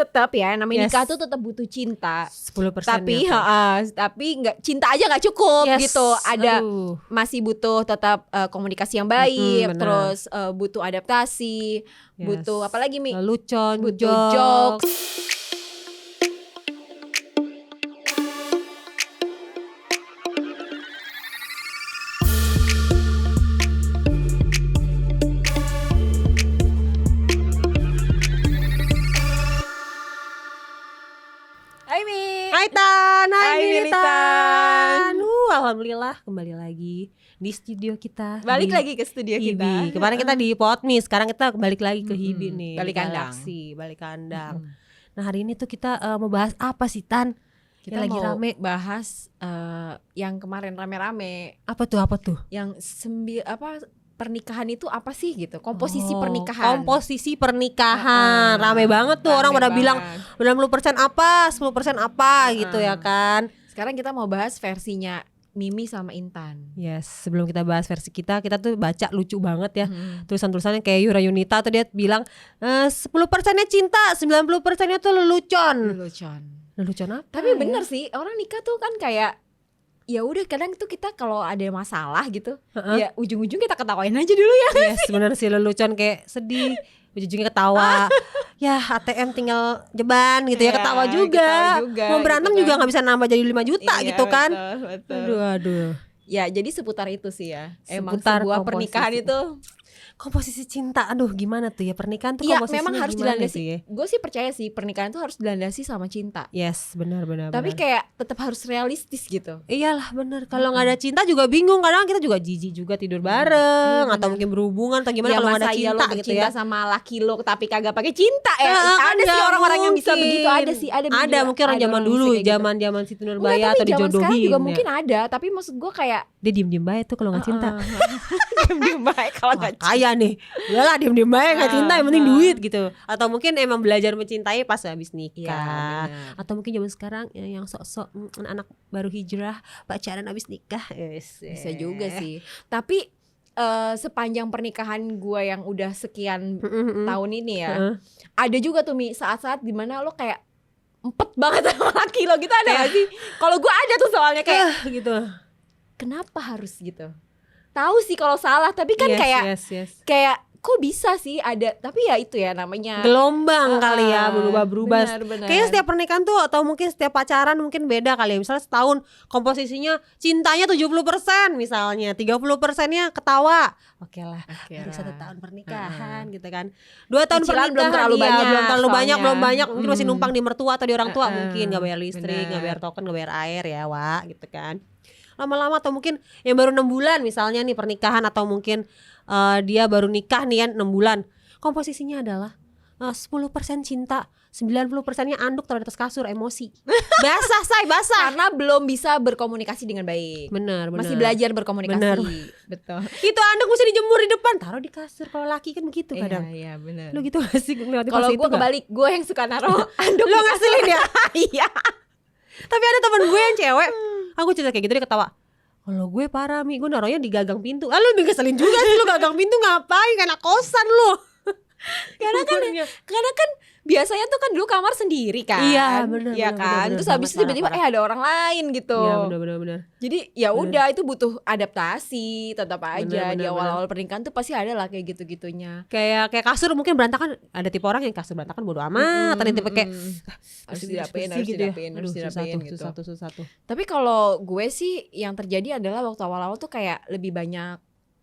tetap ya namanya Yes. nikah tuh tetap butuh cinta. 10% Tapi tapi nggak cinta aja nggak cukup gitu. Ada masih butuh tetap komunikasi yang baik, benar. terus butuh adaptasi, Yes. butuh apalagi Mi? Lelucon, Butuh jokes. Hai Mi. Hai Tan, hai Hai, Militan. Alhamdulillah kembali lagi di studio kita. Balik di lagi ke studio Hibi. kita. Kemarin kita di Podmi, sekarang kita balik lagi ke Hibi nih. Balik di kandang. Galaxy, balik kandang. Nah hari ini tuh kita mau bahas apa sih Tan? Kita Yang lagi mau rame. bahas yang kemarin rame-rame, Apa tuh? yang pernikahan itu apa sih gitu? Komposisi pernikahan. Komposisi pernikahan. Rame banget tuh, orang pada bilang 90% apa, 10% apa gitu ya kan. Sekarang kita mau bahas versinya Mimi sama Intan. Yes, sebelum kita bahas versi kita tuh baca lucu banget ya. Tulisan-tulisannya kayak Yura Yunita tuh dia bilang 10%-nya cinta, 90%-nya tuh lelucon. Lelucon apa? Tapi bener sih, orang nikah tuh kan kayak ya udah kadang tuh kita kalau ada masalah gitu, ya ujung-ujung kita ketawain aja dulu ya. Yes, bener sih lelucon kayak sedih, ujung-ujungnya ketawa. Ya ATM tinggal jeban gitu ya, ketawa juga. Mau berantem gitu juga kan. nggak bisa nambah jadi 5 juta Iya, gitu kan. betul. Aduh. Ya jadi seputar itu sih ya. Emang Seputar sebuah komposisi. pernikahan itu Komposisi cinta, aduh gimana tuh ya pernikahan tuh ya komposisinya memang harus gimana dilandasi. sih ya? Gue sih percaya sih pernikahan itu harus dilandasi sama cinta. Yes, benar. Tapi kayak tetap harus realistis gitu. Iyalah bener, kalau nggak ada cinta juga bingung, kadang kita juga jijik juga tidur bareng atau mungkin berhubungan atau gimana Ya kalau nggak ada masa iya cinta lo gitu bercinta ya. sama laki lo tapi kagak pakai cinta ya. Kan Ada sih nggak orang-orang yang bisa mungkin. begitu, ada Mungkin orang zaman dulu, zaman Siti Nurbaya atau Zaman sekarang dijodohin juga ya. mungkin ada, tapi maksud gue kayak Dia diem-diem baik tuh kalau nggak cinta. diem baik kalau nggak cinta. Kaya nih, udahlah diem-diem baik nggak cinta, yang penting duit gitu. Atau mungkin emang belajar mencintai pas habis nikah. benar. Atau mungkin zaman sekarang yang sok-sok anak baru hijrah pacaran habis nikah. Bisa juga sih. Tapi sepanjang pernikahan gue yang udah sekian tahun ini ya, ada juga tuh Mi saat-saat dimana lo kayak empet banget sama laki lo gitu, ada gak sih? Kalau gue ada tuh soalnya kayak gitu. kenapa harus gitu? Tahu sih kalau salah, tapi kan Yes. kayak kok bisa sih ada, tapi ya itu ya namanya Gelombang kali ya, berubah-berubah. benar. Kayaknya setiap pernikahan tuh atau mungkin setiap pacaran mungkin beda kali ya. Misalnya setahun komposisinya cintanya 70% misalnya, 30%-nya ketawa. Oke lah, baru 1 tahun pernikahan gitu kan. 2 tahun Cicilan pernikahan belum terlalu iya, banyak belum terlalu banyak, soalnya. mungkin masih numpang di mertua atau di orang tua, mungkin nggak bayar Benar. listrik, nggak bayar token, nggak bayar air ya, Wak, gitu kan. Lama-lama atau mungkin yang baru 6 bulan misalnya nih pernikahan, atau mungkin dia baru nikah nih kan 6 bulan. Komposisinya adalah 10% cinta, 90%-nya anduk taruh di atas kasur, emosi. Basah. karena belum bisa berkomunikasi dengan baik. Benar. Masih belajar berkomunikasi. Benar. Betul. Itu anduk mesti dijemur di depan, taruh di kasur. Kalau laki kan begitu kadang. Iya benar. Lu gitu gak sih ngeliatin Kalau fase gue itu nggak? kebalik, gue yang suka naruh anduk. Lu ngasilin ya? Iya. Tapi ada temen gue yang cewek, aku cerita kayak gitu dia ketawa. Kalau gue parah Mi, gue naruhnya di gagang pintu. Lu ngeselin juga sih, lu gagang pintu ngapain, kayak anak kosan lu. Karena kan biasanya tuh kan dulu kamar sendiri kan. Iya, benar, Iya benar, kan. benar, Terus benar, habis itu parah, tiba-tiba parah. ada orang lain gitu. Iya benar. Jadi ya udah itu butuh adaptasi tetap aja. Benar, Di awal-awal pernikahan tuh pasti ada lah kayak gitu-gitunya. Kayak kasur mungkin berantakan, ada tipe orang yang kasur berantakan bodo amat, ada tipe kayak harus bersih-bersih dirapiin, gitu ya. harus dirapiin gitu. Susah tuh. Tapi kalau gue sih yang terjadi adalah waktu awal-awal tuh kayak lebih banyak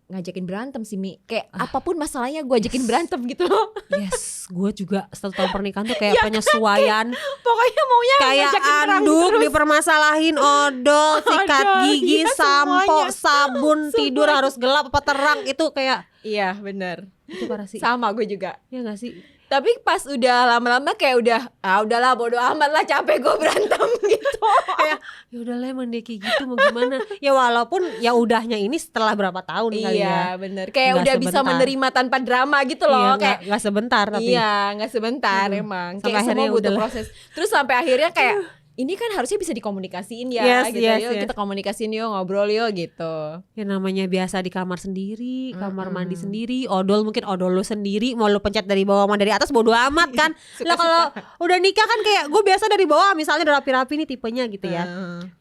ngajakin berantem sih Mi. Kayak apapun masalahnya gue ajakin berantem gitu loh. Yes, gue juga 1 tahun pernikahan tuh kayak penyesuaian. Pokoknya maunya Kayak ngajakin perang anduk terus. dipermasalahin, odol, sikat gigi, iya, sampo, semuanya. sabun, tidur harus gelap apa terang, itu kayak Iya benar. itu parah sih. Sama gue juga. Ya gak sih? Tapi pas udah lama-lama kayak udahlah bodo amat lah, capek gue berantem gitu. Kayak ya udahlah emang dia kayak gitu, mau gimana? Ya walaupun ya udahnya ini setelah berapa tahun kali ya. Iya bener. Kayak Nggak udah bisa sebentar. menerima tanpa drama gitu loh. Iya, Kayak nggak sebentar tapi. iya nggak sebentar emang. Sampai Kayak semua akhirnya butuh udahlah. proses. Terus sampai akhirnya kayak ini kan harusnya bisa dikomunikasiin ya gitu. Yuk kita komunikasiin yuk, ngobrol yuk gitu. Ya namanya biasa di kamar sendiri, kamar mandi sendiri, odol mungkin odol lu sendiri, mau lu pencet dari bawah mau dari atas bodo amat kan. Lah kalau udah nikah kan kayak gue biasa dari bawah misalnya udah rapi-rapi nih tipenya gitu ya.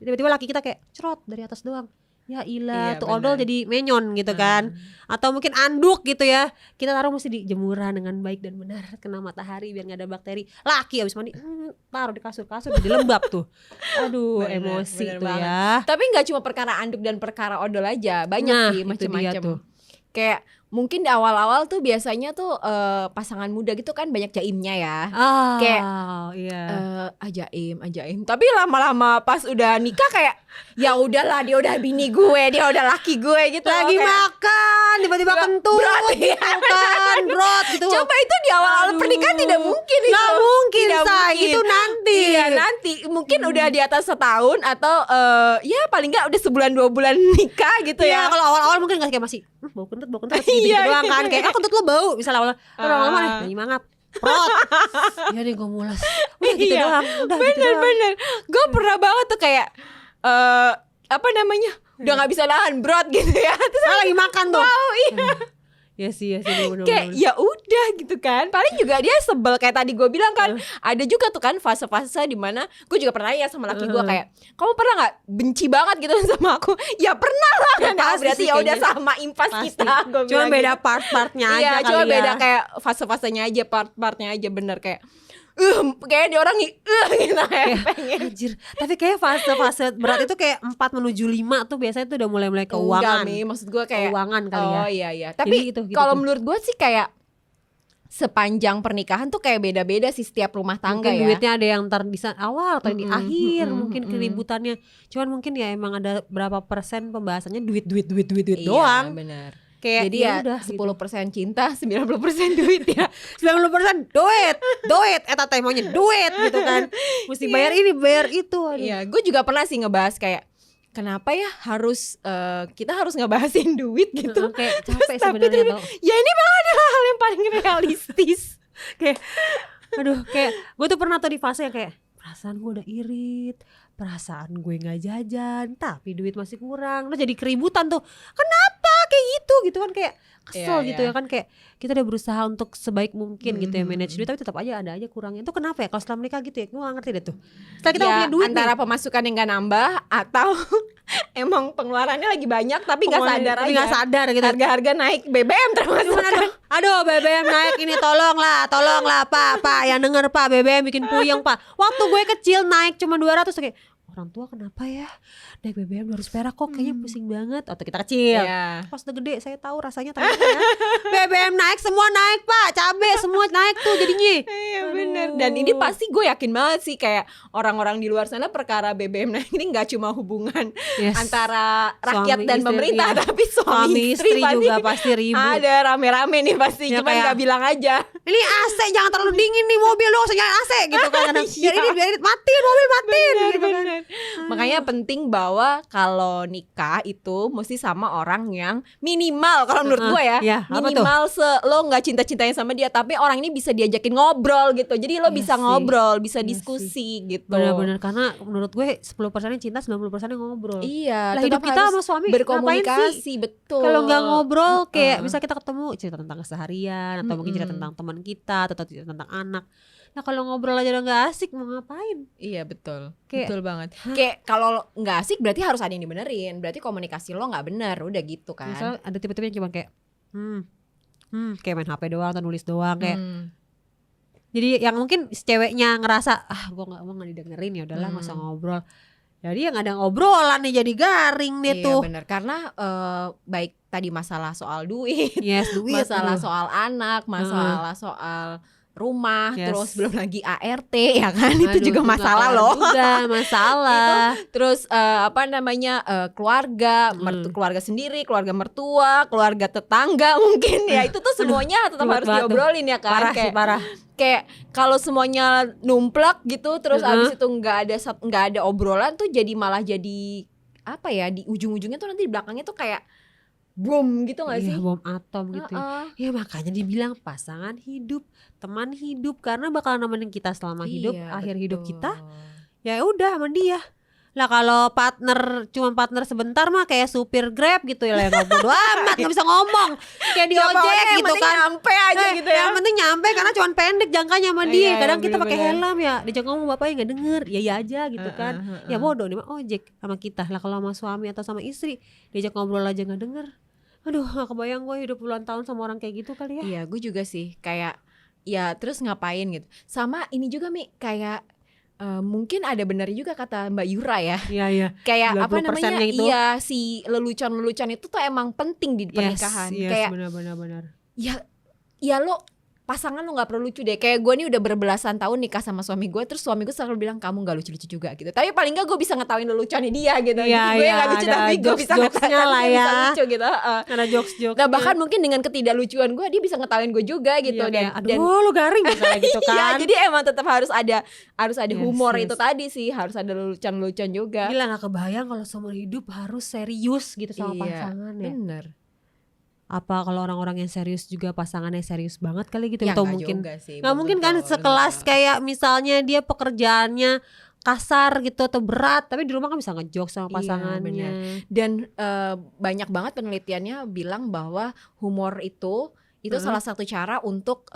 Tiba-tiba laki kita kayak cerot dari atas doang. Ya ilah, tuh odol jadi menyon gitu kan. Atau mungkin anduk gitu ya. Kita taruh mesti di jemuran dengan baik dan benar, kena matahari biar gak ada bakteri. Laki abis mandi taruh di kasur jadi lembab tuh. Aduh, emosi tuh banget. Ya. Tapi gak cuma perkara anduk dan perkara odol aja, banyak sih macam-macam. Kayak mungkin di awal-awal tuh biasanya tuh pasangan muda gitu kan banyak jaimnya ya. Kayak ajaim. Tapi lama-lama pas udah nikah kayak ya udahlah, dia udah bini gue, dia udah laki gue gitu. Lagi kayak, makan tiba-tiba kentut kan, brot gitu. Coba itu di awal-awal pernikahan tidak mungkin itu. Gak mungkin, itu nanti. Iya nanti mungkin udah di atas setahun atau ya paling nggak udah sebulan 2 bulan nikah gitu ya. Kalau awal-awal mungkin kayak masih bau kentut gitu doang kan, kayak kentut lo bau misalnya awalnya. Lama-lama nih lagi mangap prot. Iya nih gue mulas. Udah gitu doang. Bener. Gue pernah banget tuh kayak apa namanya? Udah gak bisa nahan brot gitu ya. Terus lagi makan tuh. Wow, iya. Ya sih bener-bener. Kayak ya udah gitu kan. Paling juga dia sebel kayak tadi gue bilang kan. Ada juga tuh kan fase-fase dimana gue juga pernah ya sama laki gue kayak, kamu pernah gak benci banget gitu sama aku? Ya pernah lah kan. Berarti ya udah sama impas kita. Cuma beda gitu. Part-partnya aja kali ya. Cuma beda kayak fase-fasenya aja, part-partnya aja bener kayak kayak dia orang gitu kayak pengen. Anjir. Tapi kayak fase-fase berat itu kayak 4 menuju 5 tuh biasanya tuh udah mulai keuangan. Enggak, maksud gue kayak keuangan kali ya. Oh iya. Tapi kalau menurut gue sih kayak sepanjang pernikahan tuh kayak beda-beda sih setiap rumah tangga mungkin ya. Duitnya ada yang ntar di awal atau di akhir mungkin keributannya. Cuman mungkin ya emang ada berapa persen pembahasannya duit doang. Iya benar. Kayak jadi ya udah, 10% gitu. Cinta, 90% duit ya. 90% duit eta teh maunya duit gitu kan. Mesti bayar ini, bayar itu. Iya, gue juga pernah sih ngebahas kayak kenapa ya harus kita harus ngebahasin duit gitu. Kayak capek sebenarnya tau. Ya ini malah adalah hal yang paling realistis. Kayak aduh, kayak gue tuh pernah tuh di fase yang kayak perasaan gue udah irit, perasaan gue gak jajan, tapi duit masih kurang. Lo jadi keributan tuh. Kenapa kayak gitu kan kayak kesel gitu ya kan, kayak kita udah berusaha untuk sebaik mungkin gitu ya manage duit, tapi tetap aja ada aja kurangnya. Itu kenapa ya kalau setelah menikah gitu ya? Gue gak ngerti deh tuh. Setelah kita punya duit antara nih, pemasukan yang gak nambah atau emang pengeluarannya lagi banyak tapi gak sadar aja. Gak sadar gitu. Harga-harga naik, BBM termasuk. Aduh BBM naik ini, tolonglah pak yang denger pak, BBM bikin puyeng pak. Waktu gue kecil naik cuma 200 kayak orang tua kenapa ya naik BBM 200 perak kok kayaknya pusing banget. Waktu kita kecil pas udah gede saya tahu rasanya ternyata ya. BBM naik, semua naik pak, cabe semua naik tuh jadinya. Iya bener. Dan ini pasti gue yakin banget sih kayak orang-orang di luar sana perkara BBM naik ini gak cuma hubungan antara rakyat suami dan istri, pemerintah tapi suami istri juga pasti ribut. Ada rame-rame nih pasti ya, cuman gak bilang aja ini AC jangan terlalu dingin nih mobil lo, usah nyalain AC gitu kan. Biar ini matiin mobil, matiin gitu kan. Makanya penting bahwa kalau nikah itu mesti sama orang yang minimal kalau menurut gue ya minimal lo nggak cinta-cintanya sama dia tapi orang ini bisa diajakin ngobrol gitu, jadi lo bisa ngobrol, bisa diskusi gitu. Benar-benar, karena menurut gue 10%-nya cinta, 90%-nya ngobrol. Iya, lah hidup kita sama suami berkomunikasi, betul. Kalau nggak ngobrol kayak bisa kita ketemu cerita tentang keseharian atau mungkin cerita tentang teman kita atau cerita tentang anak. Nah kalau ngobrol aja udah gak asik mau ngapain? Iya betul, betul banget. Kayak kalau gak asik berarti harus ada yang dibenerin. Berarti komunikasi lo gak bener, udah gitu kan. Misal ada tipe-tipe yang cuma kayak kayak main HP doang atau nulis doang kayak. Jadi yang mungkin ceweknya ngerasa gue gak didengerin, ya udahlah gak usah ngobrol. Jadi yang ada ngobrolan nih jadi garing nih tuh. Iya bener, karena baik tadi masalah soal duit, duit masalah soal anak, masalah soal rumah, terus belum lagi ART ya kan. Itu juga masalah loh. Masalah. Terus keluarga, keluarga sendiri, keluarga mertua, keluarga tetangga mungkin ya. Itu tuh semuanya tetap harus diobrolin ya kan. Parah. Kayak kalau semuanya numplak gitu terus abis itu nggak ada obrolan tuh jadi malah jadi apa ya, di ujung-ujungnya tuh nanti di belakangnya tuh kayak bom gitu gak sih? Iya, bom atom gitu ya makanya dibilang pasangan hidup, teman hidup, karena bakal nemenin kita selama hidup, akhir hidup kita. ya udah sama dia. Lah kalau cuma partner sebentar mah kayak supir Grab gitu ya, nggak bodo amat, nggak bisa ngomong kayak di Ya, ojek pokoknya yang gitu penting kan. nyampe aja gitu ya. Yang penting nyampe karena cuma pendek jangkanya sama dia. Iya, Kadang kita pakai bener-bener. helm ya, diajak ngomong bapaknya nggak denger, ya aja gitu kan. Ya bodoh nih mah ojek sama kita. Lah kalau sama suami atau sama istri diajak ngobrol aja nggak denger. Aduh, nggak kebayang gue hidup puluhan tahun sama orang kayak gitu kali ya. Iya, gue juga sih kayak ya terus ngapain gitu. Sama ini juga Mi, kayak mungkin ada benarnya juga kata Mbak Yura ya. Iya. Kayak apa 90% namanya? itu. Iya, si lelucon-lelucon itu tuh emang penting di pernikahan. Yes, Kayak benar. ya lo pasangan lo nggak perlu lucu deh. Kayak gue nih udah berbelasan tahun nikah sama suami gue, terus suami gue selalu bilang kamu nggak lucu-lucu juga gitu. Tapi paling nggak gue bisa ngetawain leluconnya dia gitu. Iya, Gue iya, nggak lucu ada tapi gue bisa jokes-jokesnya ngetawain lah dia bisa ya. lucu gitu. Karena jokes-jokes. Nah bahkan mungkin dengan ketidaklucuan gue dia bisa ngetawain gue juga gitu. Iya, aduh lu garing misalnya gitu kan. Iya, jadi emang tetap harus ada Yes, humor yes. itu tadi sih, harus ada lelucon-lelucon juga. Gila, gak kebayang kalau seumur hidup harus serius gitu sama pasangan ya. Bener. Apa kalau orang-orang yang serius juga pasangannya serius banget kali gitu, Ya, atau nggak mungkin juga sih, nggak mungkin kan betul, sekelas betul. kayak misalnya dia pekerjaannya kasar gitu atau berat, tapi di rumah kan bisa ngejok sama Iya, pasangannya. Dan banyak banget penelitiannya bilang bahwa humor itu salah satu cara untuk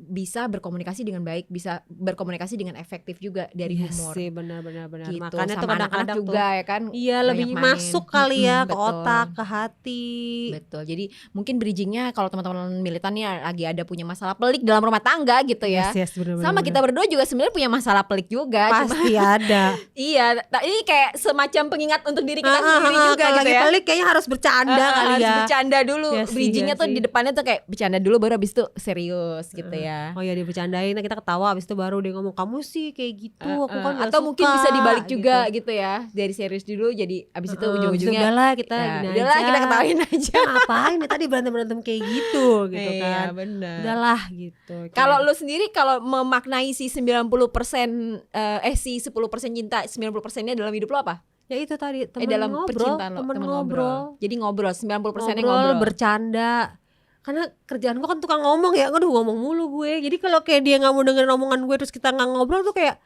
bisa berkomunikasi dengan baik, bisa berkomunikasi dengan efektif juga dari Yes humor. sih, benar. Gitu. Makanya Sama tuh anak-anak kadang-kadang juga tuh, ya kan. iya banyak lebih main. masuk kali ya ke Betul. otak, ke hati. Betul. Jadi mungkin bridgingnya kalau teman-teman militan nih lagi ada punya masalah pelik dalam rumah tangga gitu ya. Yes, benar. Sama kita berdua juga sebenarnya punya masalah pelik juga. pasti ada. Iya, ini kayak semacam pengingat untuk diri kita sendiri juga kalau gitu lagi ya. pelik kayaknya harus bercanda kali Harus ya. bercanda dulu. Iya sih, Bridgingnya iya tuh sih. di depannya tuh kayak bercanda dulu baru habis itu serius gitu ya. Oh ya dia bercandain, nah kita ketawa, habis itu baru dia ngomong kamu sih kayak gitu, aku kan gak atau suka, mungkin bisa dibalik juga gitu ya. Dari serius dulu jadi abis itu ujung-ujungnya udahlah kita ya, gini udahlah aja, kita ketawain aja. ngapain ya tadi berantem kayak gitu gitu kan. Iya, bener. Udahlah gitu. Kalau lu sendiri kalau memaknai si 90% si 10% cinta 90%-nya dalam hidup lo apa? ya itu tadi temen Dalam ngobrol, percintaan lo, temen temen ngobrol. Jadi ngobrol 90%-nya ngobrol, ngobrol. bercanda. Karena kerjaan gue kan tukang ngomong ya, aduh ngomong mulu gue. Jadi kalau kayak dia nggak mau dengerin omongan gue terus kita nggak ngobrol tuh kayak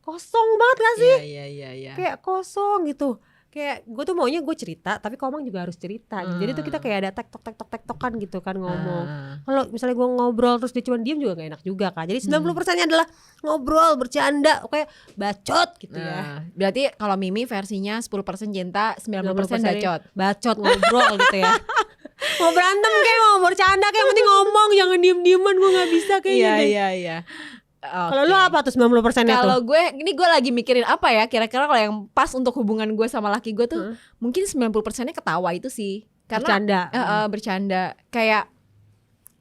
kosong banget gak sih? Iya. Kayak kosong gitu. Kayak gue tuh maunya gue cerita, tapi Komang juga harus cerita. Jadi tuh kita kayak ada tektok-tektokan gitu kan ngomong. Kalau misalnya gue ngobrol terus dia cuma diem juga gak enak juga kan. Jadi 90%-nya adalah ngobrol, bercanda, kayak bacot gitu ya. Berarti kalau Mimi versinya 10% cinta, 90% bacot. Bacot ngobrol gitu ya. Mau berantem kayak mau bercanda kayak penting ngomong, jangan diem-dieman, gue gak bisa kayaknya deh. Iya. Kalau lu apa tuh 90%-nya tuh? Kalau gue lagi mikirin apa ya kira-kira kalau yang pas untuk hubungan gue sama laki gue tuh mungkin 90%-nya ketawa itu sih. Karena bercanda. Bercanda. Kayak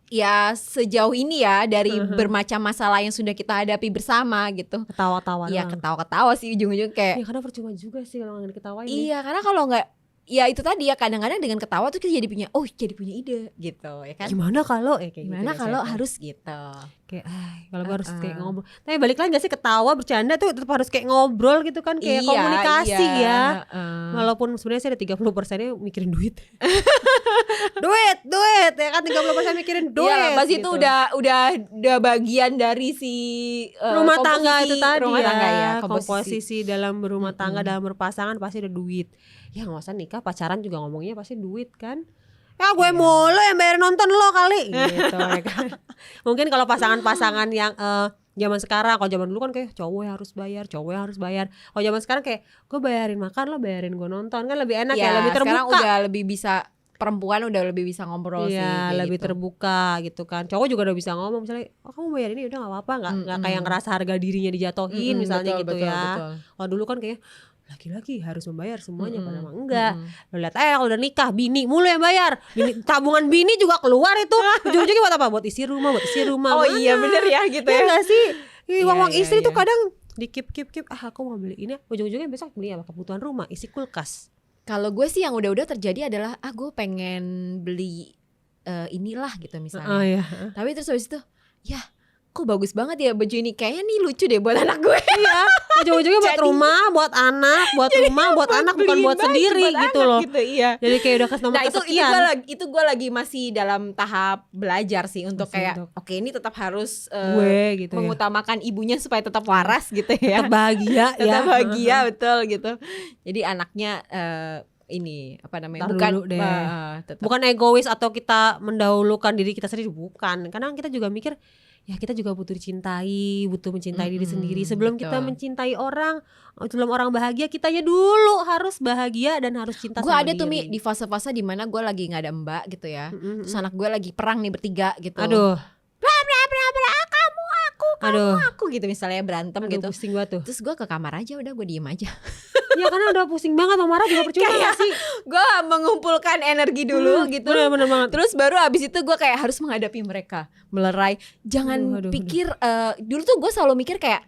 ya sejauh ini ya dari bermacam masalah yang sudah kita hadapi bersama gitu. Ketawa-tawa. Iya, ketawa-ketawa sih ujung-ujung kayak. Ya karena percuma juga sih kalau nggak diketawain. Iya, karena kalau nggak ya itu tadi ya kadang-kadang dengan ketawa tuh kita jadi punya ide gitu ya kan. Gimana kalau kayak Gimana gitu kalau biasanya. harus gitu. Kayak kalau gue harus kayak ngobrol. Tapi balik lagi gak sih, ketawa bercanda tuh tetap harus kayak ngobrol gitu kan, kayak komunikasi ya. Walaupun sebenarnya saya ada 30%-nya mikirin duit. duit ya kan, 30% mikirin duit. Iya, pas gitu. itu udah bagian dari si rumah tangga itu tadi rumah tangga ya, komposisi dalam berumah tangga, dalam berpasangan pasti ada duit. Ya nggak usah nikah, pacaran juga ngomongnya pasti duit kan. Ya gue mulu yang bayar nonton lo kali gitu ya kan. Mungkin kalau pasangan-pasangan yang zaman sekarang, kalau zaman dulu kan kayak cowok yang harus bayar. Kalau zaman sekarang kayak gue bayarin makan, lo bayarin gue nonton, kan lebih enak ya, lebih terbuka. Sekarang udah lebih bisa, perempuan udah lebih bisa ngobrol sih. Iya, lebih gitu. terbuka gitu kan. Cowok juga udah bisa ngomong misalnya, kamu bayar ini udah nggak apa-apa, nggak kayak ngerasa harga dirinya dijatohin misalnya betul, gitu betul, ya. betul. Kalau dulu kan kayak laki-laki harus membayar semuanya, padahal emang enggak. Lo lihat kalau udah nikah bini mulu yang bayar. Tabungan bini juga keluar itu. Ujung-ujungnya buat apa? Buat isi rumah. Oh iya bener ya gitu ya. ya. Enggak sih? Uang Iya, istri iya. tuh kadang dikip aku mau beli ini. Ujung-ujungnya besok beli apa? Kebutuhan rumah, isi kulkas. Kalau gue sih yang udah terjadi adalah gue pengen beli inilah gitu misalnya. Iya. Tapi terus habis itu ya kok bagus banget ya baju ini, kayaknya nih lucu deh buat anak gue. Iya, ujung-ujungnya buat Jadi- rumah, buat anak, buat rumah, buat anak, bukan Beliin buat baju sendiri buat gitu anak loh. gitu, iya. Jadi kayak udah nomor Nah kesekian. itu gue lagi masih dalam tahap belajar sih untuk Masih kayak untuk oke ini tetap harus gue gitu ya. mengutamakan ibunya supaya tetap waras gitu ya. Tetap bahagia ya. Tetap bahagia betul gitu. Jadi anaknya ini apa namanya? Ntar Bukan dulu deh. tetap. Bukan egois atau kita mendahulukan diri kita sendiri, bukan. Kadang kita juga mikir ya kita juga butuh dicintai, butuh mencintai diri sendiri. Sebelum kita betul. mencintai orang, sebelum orang bahagia, kitanya dulu harus bahagia dan harus cinta Gue sama ada tuh diri. Mi di fase-fase dimana gue lagi nggak ada mbak gitu ya. Mm-mm. Terus anak gue lagi perang nih bertiga gitu. Aduh, aduh, Aku gitu misalnya berantem aduh, gitu. pusing banget tuh. Terus gue ke kamar aja udah gue diem aja. Ya karena udah pusing banget, mau marah juga percuma Kayak gak sih? gue mengumpulkan energi dulu gitu. Bener banget. Terus baru abis itu gue kayak harus menghadapi mereka, melerai. Jangan Aduh. pikir dulu tuh gue selalu mikir kayak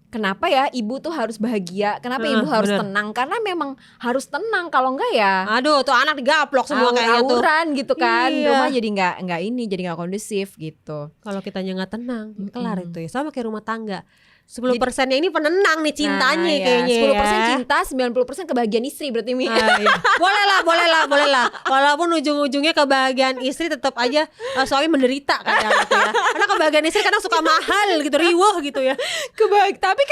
kenapa ya ibu tuh harus bahagia, kenapa ibu harus bener. tenang, karena memang harus tenang, kalau enggak ya Aduh, tuh anak digaplok semua kayaknya tuh. aur-auran gitu kan. Iya. Rumah jadi nggak ini, jadi nggak kondusif gitu. Kalau kitanya nggak tenang, kelar Mm-mm. itu ya. Sama kayak rumah tangga. 10%-nya ini penenang nih cintanya Nah, ya, kayaknya 10% ya. cinta, 90% kebahagiaan istri berarti Mi. Ah, iya. boleh lah. Walaupun ujung-ujungnya kebahagiaan istri tetap aja suami menderita kadang gitu ya. Karena kebahagiaan istri kadang suka mahal gitu, riweuh gitu ya. Tapi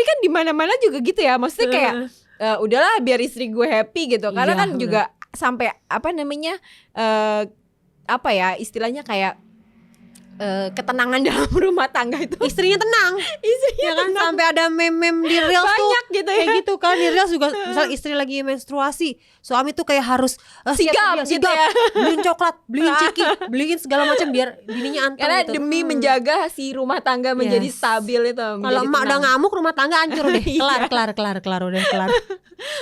kan di mana-mana juga gitu ya. Maksudnya kayak udahlah biar istri gue happy gitu. Karena Iya, kan bener. juga sampai apa namanya apa ya istilahnya kayak ketenangan dalam rumah tangga itu. Istrinya tenang. Istrinya Ya kan sampai ada meme di Reels tuh banyak gitu ya. kayak gitu kan. Di Reels juga misal istri lagi menstruasi, suami tuh kayak harus Sigap gitu ya. beliin coklat, beliin ciki, beliin segala macam biar bininya anteng Karena gitu. demi menjaga si rumah tangga menjadi Yes. stabil itu. Kalau menjadi emak udah tenang. ngamuk, rumah tangga hancur deh. Iya. Kelar udah kelar.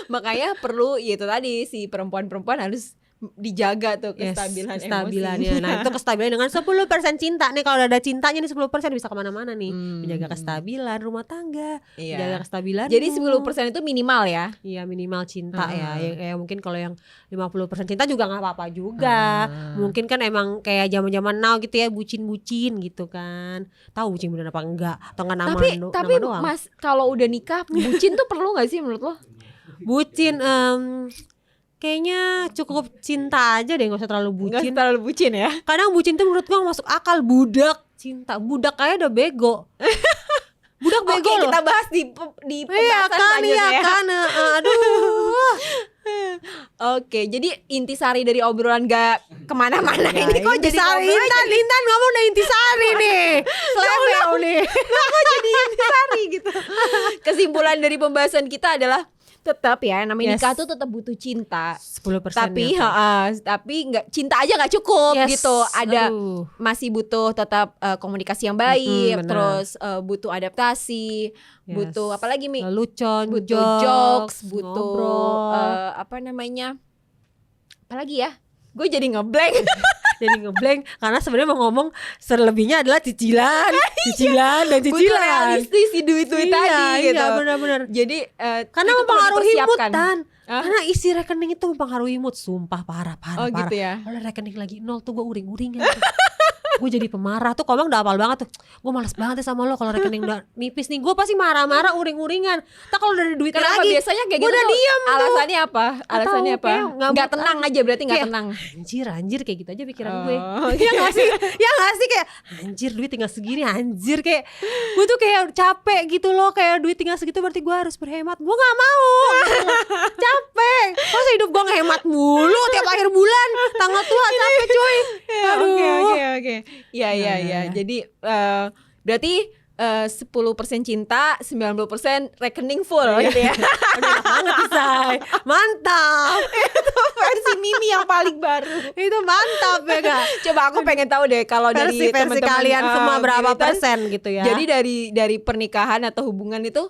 Makanya perlu ya itu tadi si perempuan-perempuan harus dijaga tuh Yes, kestabilan kestabilannya. emosi. Nah itu kestabilan dengan 10% cinta nih. Kalau udah ada cintanya nih 10% bisa kemana-mana nih. Menjaga kestabilan rumah tangga, Iya. menjaga kestabilan. Jadi 10% itu minimal ya. Iya minimal cinta ya. Ya mungkin kalau yang 50% cinta juga nggak apa-apa juga. Mungkin kan emang kayak zaman-zaman now gitu ya, bucin-bucin gitu kan. Tahu bucin bener apa enggak? Atau nggak nama Tapi nama doang. Mas kalau udah nikah bucin tuh perlu nggak sih menurut lo? Bucin kayaknya cukup cinta aja deh, nggak usah terlalu Nggak bucin. terlalu bucin ya. Kadang bucin tuh menurut gua nggak masuk akal. Budak cinta, budak kayak udah bego. Budak bego Oke, loh. kita bahas di Iya pembahasan kan, selanjutnya iya ya. kan. Aduh. Oke, jadi intisari dari obrolan gak kemana-mana Ya, ini kok jadi Intisari, ngomong Intan ngomong udah intisari nih. Level nih. kok jadi intisari gitu. Kesimpulan dari pembahasan kita adalah tetap ya namanya Yes. nikah tuh tetap butuh cinta. 10% Tapi tapi nggak cinta aja nggak cukup Yes. gitu. Ada Aduh. masih butuh tetap komunikasi yang baik, benar. terus butuh adaptasi, Yes. butuh apa lagi Mi? Lucon, Butuh jokes, butuh ngobrol. apa namanya? Apa lagi ya? Gue jadi ngeblank. Jadi ngeblank karena sebenarnya mau ngomong selebihnya adalah cicilan dan Butuh cicilan. realistis si duit-duit tadi gitu. Iya benar-benar. Jadi Karena itu perlu mempengaruhi mood dipersiapkan. Tan. Hah? Karena isi rekening itu mempengaruhi mood. Sumpah parah. Oh gitu ya. Kalau rekening lagi nol tuh gue uring-uringan tuh. Gue jadi pemarah tuh. Komang udah hafal banget tuh. Gue malas banget ya sama lo kalau rekening udah nipis nih. Gue pasti marah-marah uring-uringan. Tak kalau udah ada duitnya Kenapa lagi. biasanya kayak gua gitu? udah tuh diem tuh. Alasannya apa? Alasannya apa? kayak nggak Nggak mood tenang aja. aja berarti nggak Kayak, tenang. Anjir kayak gitu aja pikiran gue. Oh, Ya gak sih? Ya gak sih kayak anjir duit tinggal segini anjir kayak gue tuh kayak capek gitu loh, kayak duit tinggal segitu berarti gue harus berhemat. Gue gak mau gitu loh. Capek. Masa hidup gue ngehemat mulu tiap akhir bulan, tanggal tua capek cuy. Aduh. Oke. Iya. Jadi berarti 10% cinta, 90% rekening full gitu ya. Aduh, enak banget sih, Say. Mantap. Versi Mimi yang paling baru. Itu mantap ya gak? Coba aku pengen tahu deh kalau dari Versi teman-teman kalian semua berapa Militan, persen gitu ya. Jadi dari pernikahan atau hubungan itu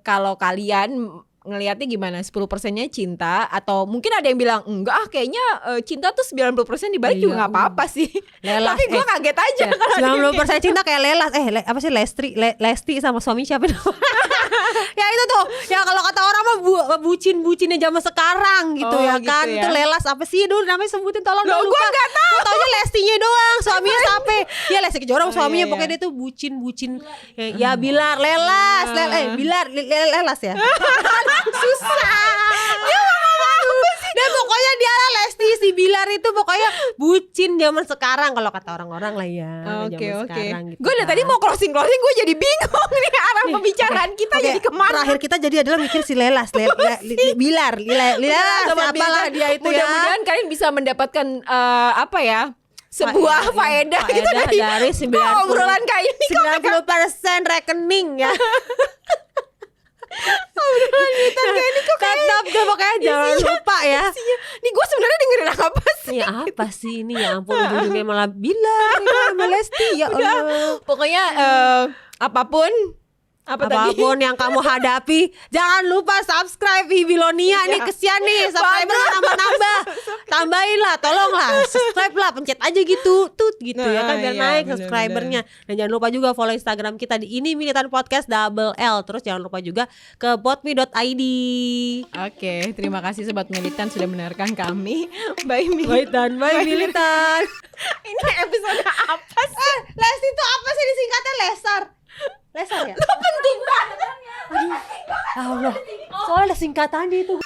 kalau kalian ngelihatnya gimana? 10%-nya cinta atau mungkin ada yang bilang enggak kayaknya cinta tuh 90% dibalik Iya, juga nggak apa-apa sih. Lelas, Tapi gue kaget aja kalau ada yang 90% cinta kayak Lelas apa sih Lesti sama suami siapa namanya? Ya itu tuh, ya kalau kata orang mah bucin-bucinnya zaman sekarang gitu Oh, ya gitu kan. ya. Itu Lelas apa sih dulu namanya, sebutin tolong Loh, dong, gua lupa. nggak tahu. Gua taunya Lestinya doang, suaminya siapa? Ya Lesti Kejora Oh, suaminya, iya. pokoknya dia tuh bucin-bucin. Ya Bilar, Lelas, Bilar, Lelas ya. Susah. Dan pokoknya dia Lesti si Bilar itu pokoknya bucin zaman sekarang kalau kata orang-orang lah ya. Oke, zaman oke. sekarang gitu. Gue dari tadi mau closing, gue jadi bingung nih arah pembicaraan kita Oke, jadi kemana. terakhir kita jadi adalah mikir si Lelas, Bilar, Sobat apalah Bilar. dia itu ya. Mudah-mudahan kalian bisa mendapatkan apa ya, sebuah faedah gitu dari obrolan kayak ini. 90% rekening ya. Obrolan kita kayak ini kok kayak Tetap deh pokoknya jangan lupa ya. nih gue sebenarnya dengerin apa sih? Ya apa sih ini, ya ampun, ujung-ujungnya malah Bilar sama Lesti, ya Allah. Pokoknya apapun Apapun yang kamu hadapi, jangan lupa subscribe Hibilonia nih, kesian nih subscriber nambah-nambah. Tambahin lah, tolong lah, subscribe lah, pencet aja gitu, gitu ya kan, biar Iya, naik bener-bener. subscribernya. Dan jangan lupa juga follow Instagram kita di Ini Militan Podcast double L. Terus jangan lupa juga ke podme.id. Oke, terima kasih Sobat Militan sudah mendengarkan kami. Bye Militan, bye Militan. Ini episode apa sih? Lesti itu apa sih disingkatnya? Lesar ya? Penting banget. Allah, soalnya ada singkatannya itu.